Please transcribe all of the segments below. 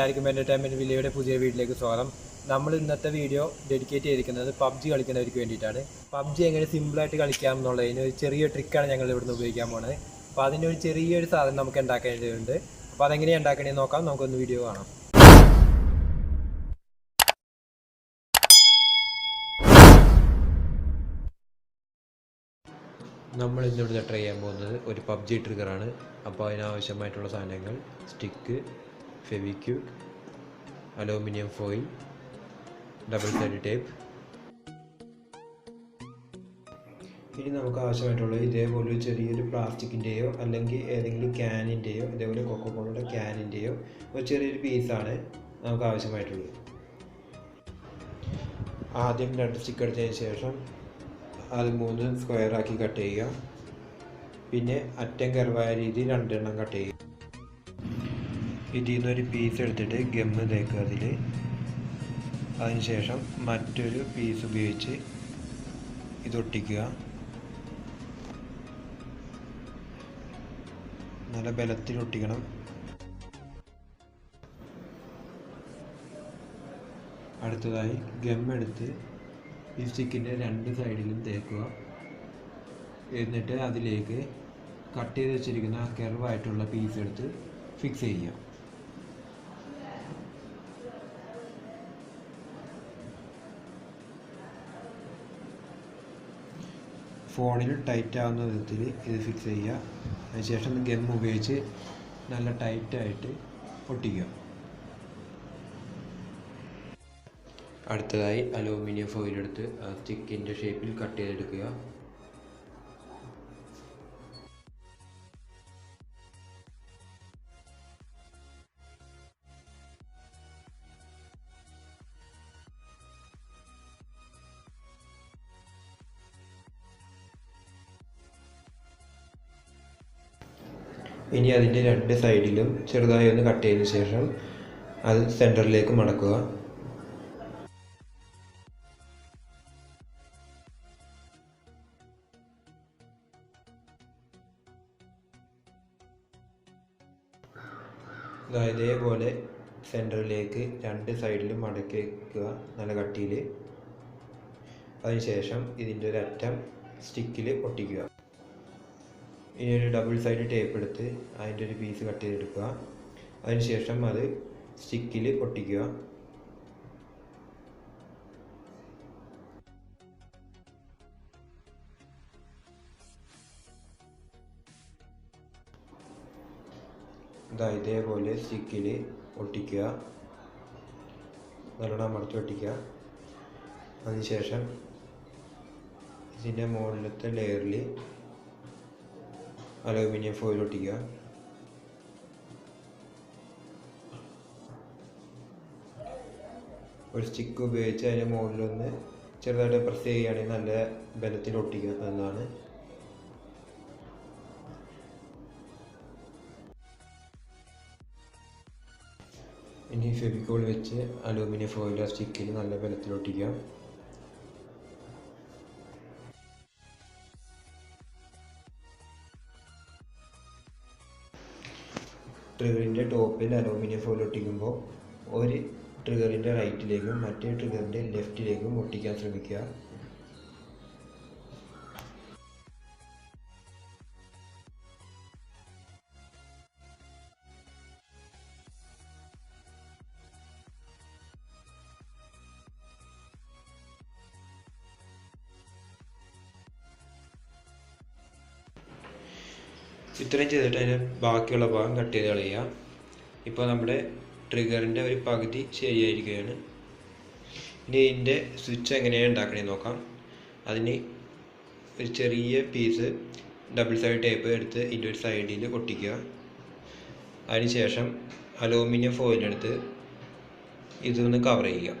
എല്ലാവർക്കും എൻ്റർടൈൻമെൻറ്റ് വില്ലയുടെ പുതിയ വീഡിയോയിലേക്ക് സ്വാഗതം. നമ്മൾ ഇന്നത്തെ വീഡിയോ ഡെഡിക്കേറ്റ് ചെയ്തിരിക്കുന്നത് പബ്ജി കളിക്കുന്നവർക്ക് വേണ്ടിയിട്ടാണ്. പബ്ജി എങ്ങനെ സിമ്പിളായിട്ട് കളിക്കാം എന്നുള്ളതിന് ഒരു ചെറിയ ട്രിക്കാണ് ഞങ്ങൾ ഇവിടുന്ന് ഉപയോഗിക്കാൻ പോകുന്നത്. അപ്പോൾ അതിനൊരു ചെറിയൊരു സാധനം നമുക്ക് ഉണ്ടാക്കേണ്ടതുണ്ട്. അപ്പോൾ അതെങ്ങനെയാണ് ഉണ്ടാക്കണമെന്ന് നോക്കാം. നമുക്കൊന്ന് വീഡിയോ കാണാം. നമ്മൾ ഇന്നിവിടെ ട്രൈ ചെയ്യാൻ പോകുന്നത് ഒരു പബ്ജി ട്രിഗറാണ്. അപ്പോൾ അതിനാവശ്യമായിട്ടുള്ള സാധനങ്ങൾ stick, Fevikwik, aluminium foil, double side tape. ഇനി നമുക്ക് ആവശ്യമായിട്ടുള്ള ഇതേപോലെ ചെറിയൊരു പ്ലാസ്റ്റിക്കിൻ്റെയോ അല്ലെങ്കിൽ ഏതെങ്കിലും ക്യാനിൻ്റെയോ ഇതേപോലെ കൊക്കോക്കോളയുടെ ക്യാനിൻ്റെയോ ഒരു ചെറിയൊരു പീസാണ് നമുക്ക് ആവശ്യമായിട്ടുള്ളത്. ആദ്യം 2 സ്റ്റിക്ക് എടുത്തതിന് ശേഷം അത് 3 സ്ക്വയറാക്കി കട്ട് ചെയ്യുക. പിന്നെ അറ്റം കർവായ രീതിയിൽ 2 എണ്ണം കട്ട് ചെയ്യുക. ഇതിൽ നിന്നൊരു പീസ് എടുത്തിട്ട് ഗമ്മ് തേക്കുക അതിൽ. അതിനുശേഷം മറ്റൊരു പീസ് ഉപയോഗിച്ച് ഇതൊട്ടിക്കുക. നല്ല ബലത്തിൽ ഒട്ടിക്കണം. അടുത്തതായി ഗമ്മെടുത്ത് ഈ സ്റ്റിക്കിൻ്റെ 2 സൈഡിലും തേക്കുക. എന്നിട്ട് അതിലേക്ക് കട്ട് ചെയ്ത് വെച്ചിരിക്കുന്ന കർവായിട്ടുള്ള പീസ് എടുത്ത് ഫിക്സ് ചെയ്യുക. ഫോണിൽ ടൈറ്റ് ആവുന്ന വിധത്തിൽ ഇത് ഫിക്സ് ചെയ്യുക. അതിനുശേഷം ഗം ഉപയോഗിച്ച് നല്ല ടൈറ്റായിട്ട് ഒട്ടിക്കുക. അടുത്തതായി അലൂമിനിയം ഫോയിൽ എടുത്ത് സ്റ്റിക്കിൻ്റെ ഷേപ്പിൽ കട്ട് ചെയ്തെടുക്കുക. ഇനി അതിൻ്റെ 2 സൈഡിലും ചെറുതായി ഒന്ന് കട്ട് ചെയ്തതിന് ശേഷം അത് സെൻറ്ററിലേക്ക് മടക്കുക. ഇതേപോലെ സെൻറ്ററിലേക്ക് 2 സൈഡിലും മടക്കി വയ്ക്കുക നല്ല കട്ടിയിൽ. അതിനുശേഷം ഇതിൻ്റെ ഒരു അറ്റം സ്റ്റിക്കിൽ ഒട്ടിക്കുക. ഇനി ഒരു ഡബിൾ സൈഡ് ടേപ്പ് എടുത്ത് അതിൻ്റെ ഒരു പീസ് കട്ട് ചെയ്തെടുക്കുക. അതിനുശേഷം അത് സ്റ്റിക്കിൽ ഒട്ടിക്കുക. ഇതേപോലെ സ്റ്റിക്കിൽ ഒട്ടിക്കുക. നല്ലോണം അമർത്തി ഒട്ടിക്കുക. അതിനുശേഷം ഇതിൻ്റെ മുകളിലത്തെ ലെയറിൽ അലൂമിനിയം ഫോയിൽ ഒട്ടിക്കുക. ഒരു സ്റ്റിക്ക് ഉപയോഗിച്ച് അതിൻ്റെ മുകളിലൊന്ന് ചെറുതായിട്ട് പ്രസ് ചെയ്യുകയാണെങ്കിൽ നല്ല ബലത്തിൽ ഒട്ടിക്കുന്നതാണ്. ഇനി ഫെവിക്കോൾ വെച്ച് അലൂമിനിയം ഫോയിൽ സ്റ്റിക്കിൽ നല്ല ബലത്തിൽ ഒട്ടിക്കുക. ട്രിഗറിൻ്റെ ടോപ്പിൽ അലൂമിനിയം ഫോയിൽ ഒട്ടിക്കുമ്പോൾ ഒരു ട്രിഗറിൻ്റെ റൈറ്റിലേക്കും മറ്റേ ട്രിഗറിൻ്റെ ലെഫ്റ്റിലേക്കും ഒട്ടിക്കാൻ ശ്രമിക്കുക. ഇത്രയും ചെയ്തിട്ട് അതിൻ്റെ ബാക്കിയുള്ള ഭാഗം കട്ട് ചെയ്ത് കളയുക. ഇപ്പോൾ നമ്മുടെ ട്രിഗറിൻ്റെ ഒരു പകുതി ശരിയായിരിക്കുകയാണ്. ഇനി ഇതിൻ്റെ സ്വിച്ച് എങ്ങനെയാണ് ഉണ്ടാക്കണമെന്ന് നോക്കാം. അതിന് ഒരു ചെറിയ പീസ് ഡബിൾ സൈഡ് ടേപ്പ് എടുത്ത് ഇതിൻ്റെ ഒരു സൈഡിൽ ഒട്ടിക്കുക. അതിനുശേഷം അലൂമിനിയം ഫോയിലെടുത്ത് ഇതൊന്ന് കവർ ചെയ്യുക.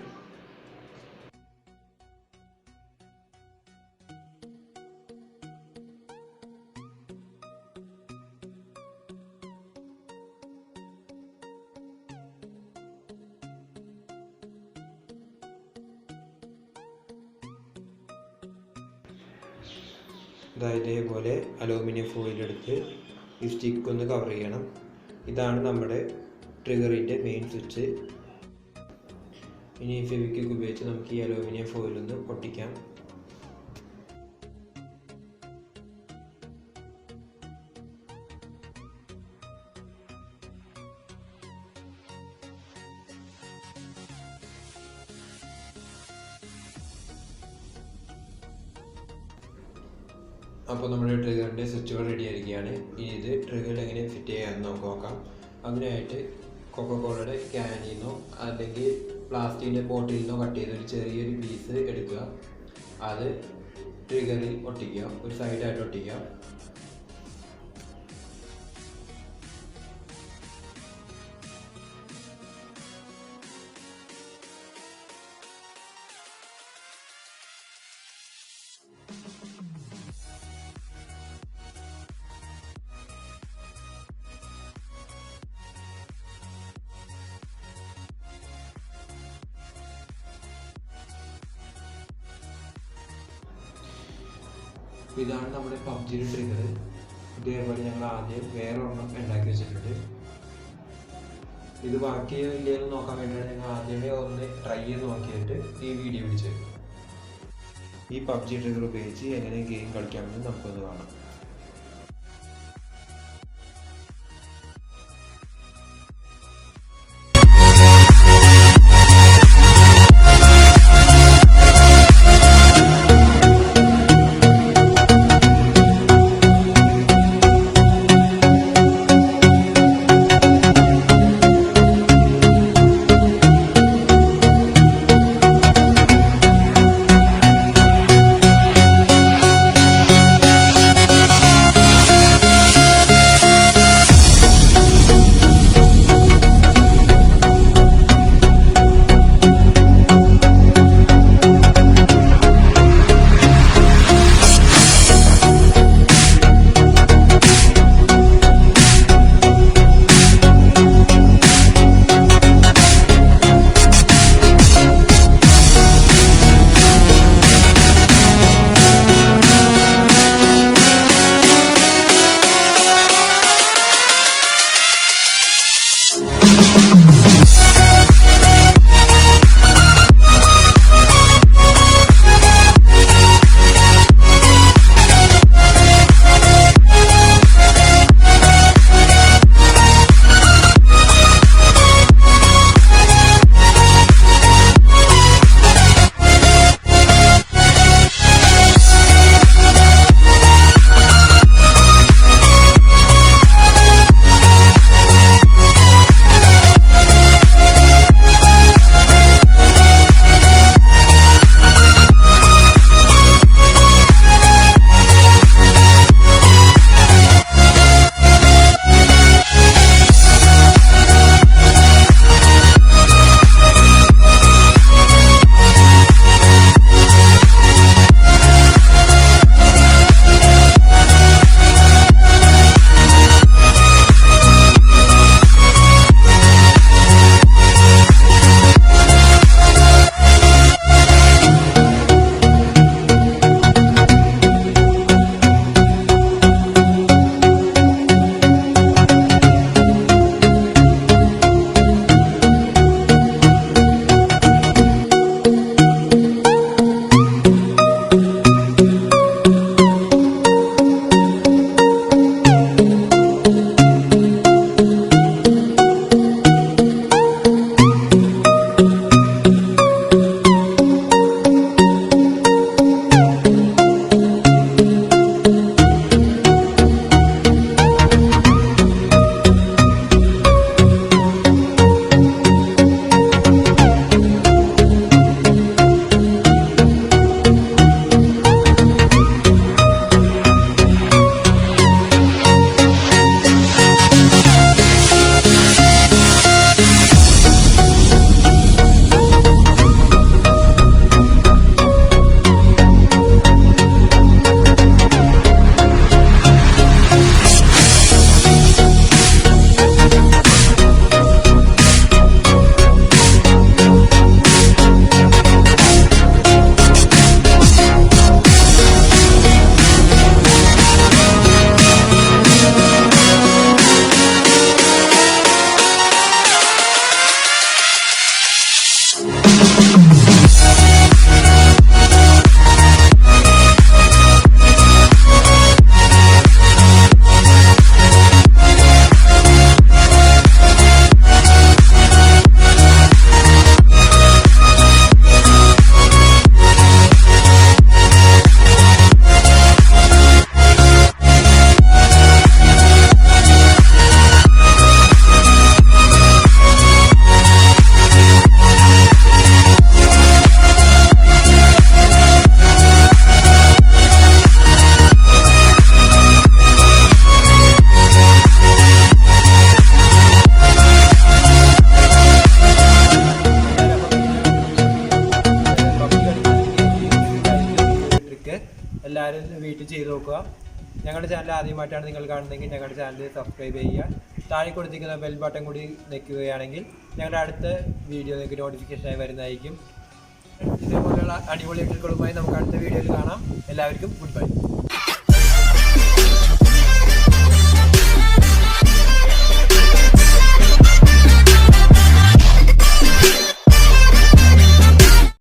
ഇതേപോലെ അലൂമിനിയം ഫോയിൽ എടുത്ത് ഈ സ്റ്റിക്ക് ഒന്ന് കവർ ചെയ്യണം. ഇതാണ് നമ്മുടെ ട്രിഗറിൻ്റെ മെയിൻ സ്വിച്ച്. ഇനി ഫെവിക്വിക്ക് ഉപയോഗിച്ച് നമുക്ക് ഈ അലൂമിനിയം ഫോയിലൊന്ന് ഒട്ടിക്കാം. അപ്പോൾ നമ്മുടെ ട്രിഗറിൻ്റെ സ്വിച്ചുകൾ റെഡി ആയിരിക്കുകയാണ്. ഇനി ഇത് ട്രിഗറിൽ എങ്ങനെ ഫിറ്റ് ചെയ്യാമെന്ന് നമുക്ക് നോക്കാം. അതിനായിട്ട് കൊക്കക്കോളയുടെ ക്യാനിൽ നിന്നോ അല്ലെങ്കിൽ പ്ലാസ്റ്റിക്കിൻ്റെ ബോട്ടിൽ നിന്നോ കട്ട് ചെയ്തൊരു ചെറിയൊരു പീസ് എടുക്കുക. അത് ട്രിഗറിൽ ഒട്ടിക്കുക, ഒരു സൈഡായിട്ട് ഒട്ടിക്കുക. ഇതാണ് നമ്മുടെ പബ്ജിയുടെ ട്രിഗർ. ഇതേപോലെ ഞങ്ങൾ ആദ്യം വേറെ ഒരെണ്ണം ഉണ്ടാക്കി വെച്ചിട്ടുണ്ട്. ഇത് വർക്ക് ചെയ്യോ ഇല്ലയെന്ന് നോക്കാൻ വേണ്ടിയാണ് ഞങ്ങൾ ആദ്യമേ ഒന്ന് ട്രൈ ചെയ്ത് നോക്കിയിട്ട് ഈ വീഡിയോ പിടിച്ചത്. ഈ പബ്ജി ട്രിഗർ ഉപയോഗിച്ച് എങ്ങനെ ഗെയിം കളിക്കാമെന്ന് നമുക്കൊന്ന് കാണാം. വീട്ടിൽ ചെയ്ത് നോക്കുക. ഞങ്ങളുടെ ചാനൽ ആദ്യമായിട്ടാണ് നിങ്ങൾ കാണുന്നതെങ്കിൽ ഞങ്ങളുടെ ചാനൽ സബ്സ്ക്രൈബ് ചെയ്യുക. താഴെ കൊടുത്തിരിക്കുന്ന ബെൽ ബട്ടൺ കൂടി ഞെക്കുകയാണെങ്കിൽ ഞങ്ങളുടെ അടുത്ത വീഡിയോ നിങ്ങൾക്ക് നോട്ടിഫിക്കേഷനായി വരുന്നതായിരിക്കും. ഇതേപോലെയുള്ള അടിപൊളി ട്രിക്കുകളുമായി നമുക്ക് അടുത്ത വീഡിയോയിൽ കാണാം. എല്ലാവർക്കും ഗുഡ് ബൈ.